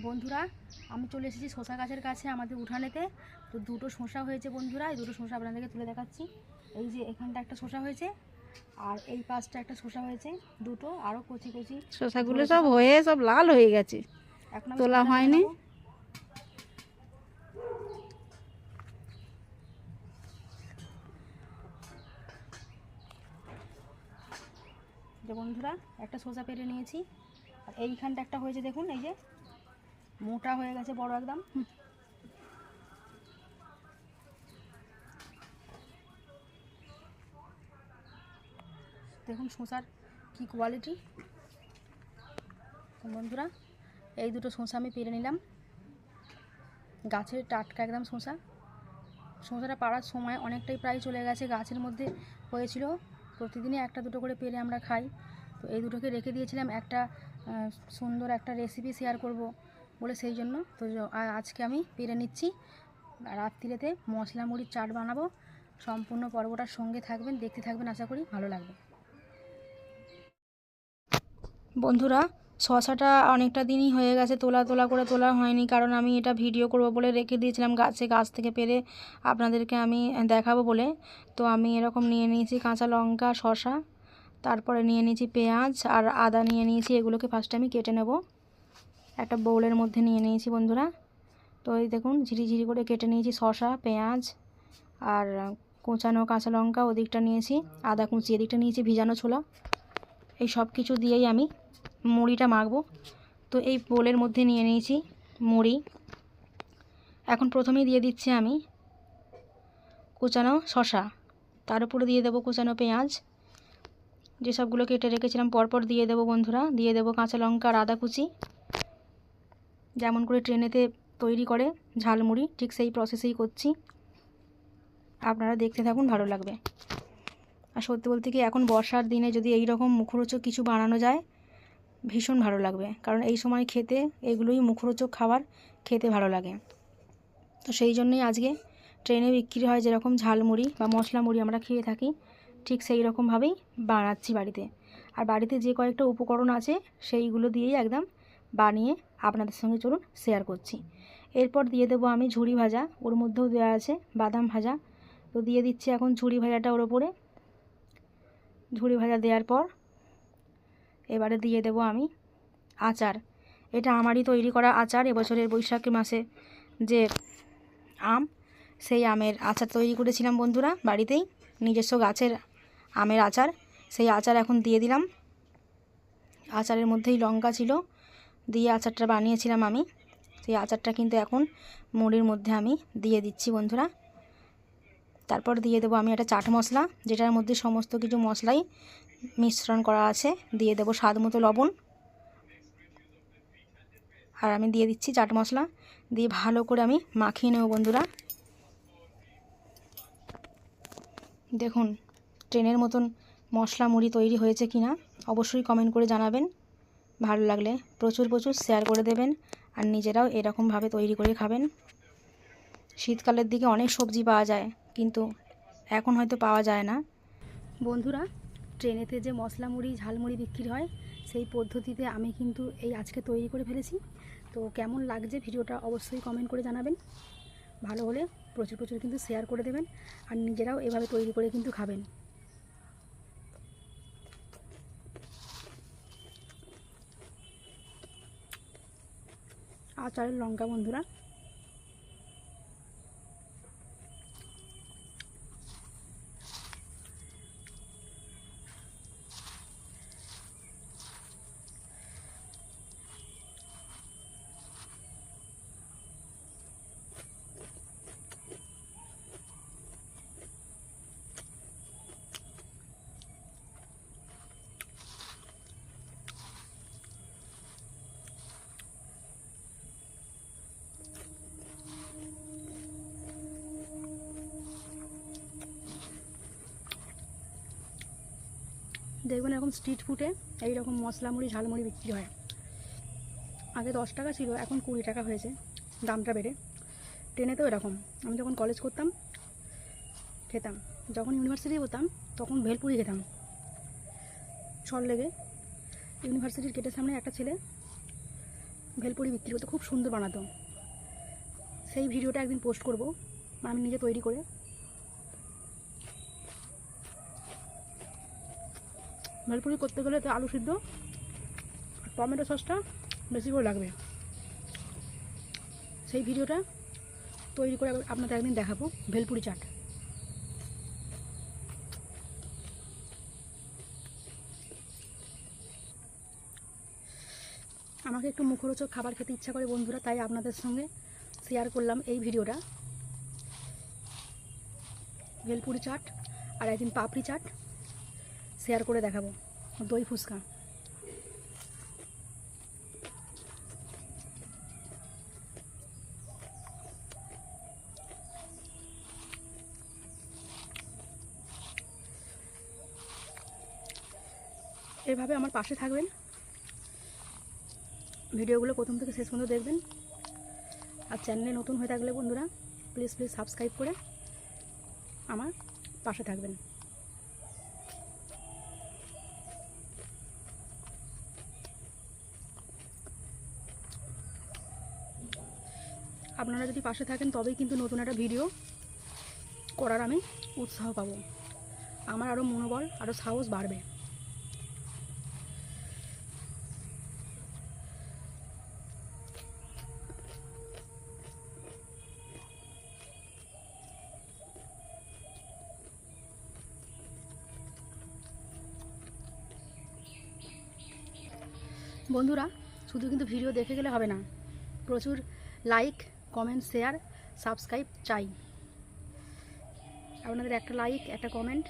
বন্ধুরা, আমি চলে এসেছি শশা গাছের কাছে আমাদের উঠানেতে। তো দুটো শশা হয়েছে বন্ধুরা, এই দুটো শশা আপনাদেরকে তুলে দেখাচ্ছি। এই যে এখানটা একটা শশা হয়েছে, আর এই পাশটা একটা শশা হয়েছে, দুটো আরও কচি কচি শসাগুলো সব হয়ে সব লাল হয়ে গেছে, এখন আমি তোলা শসাটা তুলে হয়নি। নেবো। যে বন্ধুরা, একটা শসা পেরে নিয়েছি, আর এইখানটা একটা হয়েছে দেখুন, এই যে মোটা হয়ে গেছে বড় একদম। দেখুন শসার কি কোয়ালিটি। বন্ধুরা, এই দুটো শসা আমি পেরে নিলাম, গাছের টাটকা একদম শসা। শসাটা পাড়ার সময় অনেকটাই প্রায় চলে গেছে, গাছের মধ্যে হয়েছিল। প্রতিদিনই একটা দুটো করে পেরে আমরা খাই। তো এই দুটোকে রেখে দিয়েছিলাম একটা সুন্দর একটা রেসিপি শেয়ার করব বলে, সেই জন্য তো আজকে আমি পেরে নিচ্ছি। রাত্রিরেতে মশলা মুড়ির চাট বানাবো। সম্পূর্ণ পর্বটার সঙ্গে থাকবেন, দেখতে থাকবেন, আশা করি ভালো লাগবে। বন্ধুরা, শসাটা অনেকটা দিনই হয়ে গেছে, তোলা হয়নি, কারণ আমি এটা ভিডিও করব বলে রেখে দিয়েছিলাম গাছ থেকে পেরে আপনাদেরকে আমি দেখাবো বলে। তো আমি এরকম নিয়ে নিয়েছি কাঁচা লঙ্কা, শসা, তারপরে নিয়ে নিয়েছি পেঁয়াজ আর আদা নিয়ে নিয়েছি। এগুলোকে ফার্স্টে আমি কেটে নেব, একটা বোলের মধ্যে নিয়ে নিয়েছি বন্ধুরা। তো এই দেখুন ঝিরিঝিরি করে কেটে নিয়েছি শসা, পেঁয়াজ আর কোঁচানো কাঁচা লঙ্কা ওদিকটা নিয়েছি, আদা কুচি এদিকটা নিয়েছি, ভিজানো ছোলা। এই সব কিছু দিয়েই আমি মুড়িটা মাখবো। তো এই বোলের মধ্যে নিয়ে নিয়েছি মুড়ি। এখন প্রথমেই দিয়ে দিচ্ছি আমি কুচানো শসা, তার উপরে দিয়ে দেবো কুচানো পেঁয়াজ, যেসবগুলো কেটে রেখেছিলাম পরপর দিয়ে দেবো বন্ধুরা। দিয়ে দেবো কাঁচা লঙ্কা আর আদা কুচি, যেমন করে ট্রেনেতে তৈরি করে ঝালমুড়ি, ঠিক সেই প্রসেসেই করছি। আপনারা দেখতে থাকুন, ভালো লাগবে। আর সত্যি বলতে কি, এখন বর্ষার দিনে যদি এই রকম মুখরোচক কিছু বানানো যায় ভীষণ ভালো লাগবে, কারণ এই সময় খেতে এগুলোই মুখরোচক খাবার, খেতে ভালো লাগে। তো সেই জন্যই আজকে ট্রেনে বিক্রি হয় যেরকম ঝালমুড়ি বা মশলা মুড়ি আমরা খেয়ে থাকি, ঠিক সেই রকমভাবেই বানাচ্ছি বাড়িতে। আর বাড়িতে যে কয়েকটা উপকরণ আছে সেইগুলো দিয়েই একদম বানিয়ে আপনাদের সঙ্গে চলুন শেয়ার করছি। এরপর দিয়ে দেবো আমি ঝুড়ি ভাজা, ওর মধ্যেও দেওয়া আছে বাদাম ভাজা। তো দিয়ে দিচ্ছি এখন ঝুড়ি ভাজাটা ওর ওপরে। ঝুড়ি ভাজা দেওয়ার পর এবারে দিয়ে দেবো আমি আচার। এটা আমারই তৈরি করা আচার, এবছরের বৈশাখ মাসে যে আম, সেই আমের আচার তৈরি করেছিলাম বন্ধুরা বাড়িতেই, নিজস্ব গাছের আমের আচার। সেই আচার এখন দিয়ে দিলাম। আচারের মধ্যেই লঙ্কা ছিল, দিয়ে আচারটা বানিয়েছিলাম আমি। সেই আচারটা কিন্তু এখন মুড়ির মধ্যে আমি দিয়ে দিচ্ছি বন্ধুরা। তারপর দিয়ে দেবো আমি একটা চাট মশলা, যেটার মধ্যে সমস্ত কিছু মশলাই মিশ্রণ করা আছে। দিয়ে দেবো স্বাদ মতো লবণ, আর আমি দিয়ে দিচ্ছি চাট মশলা। দিয়ে ভালো করে আমি মাখিয়ে নেব বন্ধুরা। দেখুন ট্রেনের মতন মশলা মুড়ি তৈরি হয়েছে কি না অবশ্যই কমেন্ট করে জানাবেন। ভালো লাগলে প্রচুর শেয়ার করে দেবেন, আর নিজেরাও এরকমভাবে তৈরি করে খাবেন। শীতকালের দিকে অনেক সবজি পাওয়া যায়, কিন্তু এখন হয়তো পাওয়া যায় না। বন্ধুরা, ট্রেনেতে যে মশলা মুড়ি ঝালমুড়ি বিক্রি হয় সেই পদ্ধতিতে আমি কিন্তু এই আজকে তৈরি করে ফেলেছি। তো কেমন লাগছে ভিডিওটা অবশ্যই কমেন্ট করে জানাবেন। ভালো হলে প্রচুর কিন্তু শেয়ার করে দেবেন, আর নিজেরাও এভাবে তৈরি করে কিন্তু খাবেন। আচারের লঙ্কা বন্ধুরা, দেখবেন এরকম স্ট্রিট ফুডে এইরকম মশলা মুড়ি ঝালমুড়ি বিক্রি হয়। আগে 10 টাকা ছিল, এখন 20 টাকা হয়েছে, দামটা বেড়ে। ট্রেনেতেও এরকম, আমি যখন কলেজ করতাম খেতাম, যখন ইউনিভার্সিটি হতাম তখন ভেলপুরি খেতাম। সল্টলেকে ইউনিভার্সিটির গেটের সামনে একটা ছেলে ভেলপুরি বিক্রি করতে খুব সুন্দর বানাতো। সেই ভিডিওটা একদিন পোস্ট করব, আমি নিজে তৈরি করে। ভেলপুরি করতে গেলে তো আলু সিদ্ধ আর টমেটো সসটা বেশি করে লাগবে। সেই ভিডিওটা তৈরি করে আপনাদের একদিন দেখাবো। ভেলপুরি চাট আমাকে একটু মুখরোচক খাবার খেতে ইচ্ছা করে বন্ধুরা, তাই আপনাদের সঙ্গে শেয়ার করলাম এই ভিডিওটা। ভেলপুরি চাট আর একদিন পাপড়ি চাট শেয়ার করে দেখাবো, দই ফুচকা। এভাবে আমার পাশে থাকবেন, ভিডিওগুলো প্রথম থেকে শেষ পর্যন্ত দেখবেন। আর চ্যানেলে নতুন হয়ে থাকলে বন্ধুরা প্লিজ সাবস্ক্রাইব করে আমার পাশে থাকবেন। আপনারা যদি পাশে থাকেন তবেই কিন্তু নতুন একটা ভিডিও করার আমি উৎসাহ পাবো, আমার আরও মনোবল আরও সাহস বাড়বে। বন্ধুরা শুধু কিন্তু ভিডিও দেখে গেলে হবে না, প্রচুর লাইক, কমেন্ট, শেয়ার, সাবস্ক্রাইব চাই। আপনাদের একটা লাইক, একটা কমেন্ট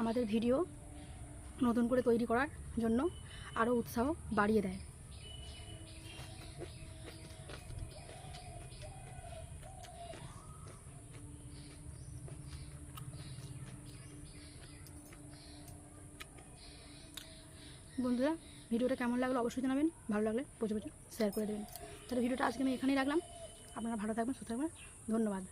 আমাদের ভিডিও নতুন করে তৈরি করার জন্য আরও উৎসাহ বাড়িয়ে দেয়। বন্ধুরা ভিডিওটা কেমন লাগলো অবশ্যই জানাবেন, ভালো লাগলে প্রচুর শেয়ার করে দেবেন। তাহলে ভিডিওটা আজকে আমি এখানেই রাখলাম। আপনারা ভালো থাকবেন, সুস্থ থাকবেন, ধন্যবাদ।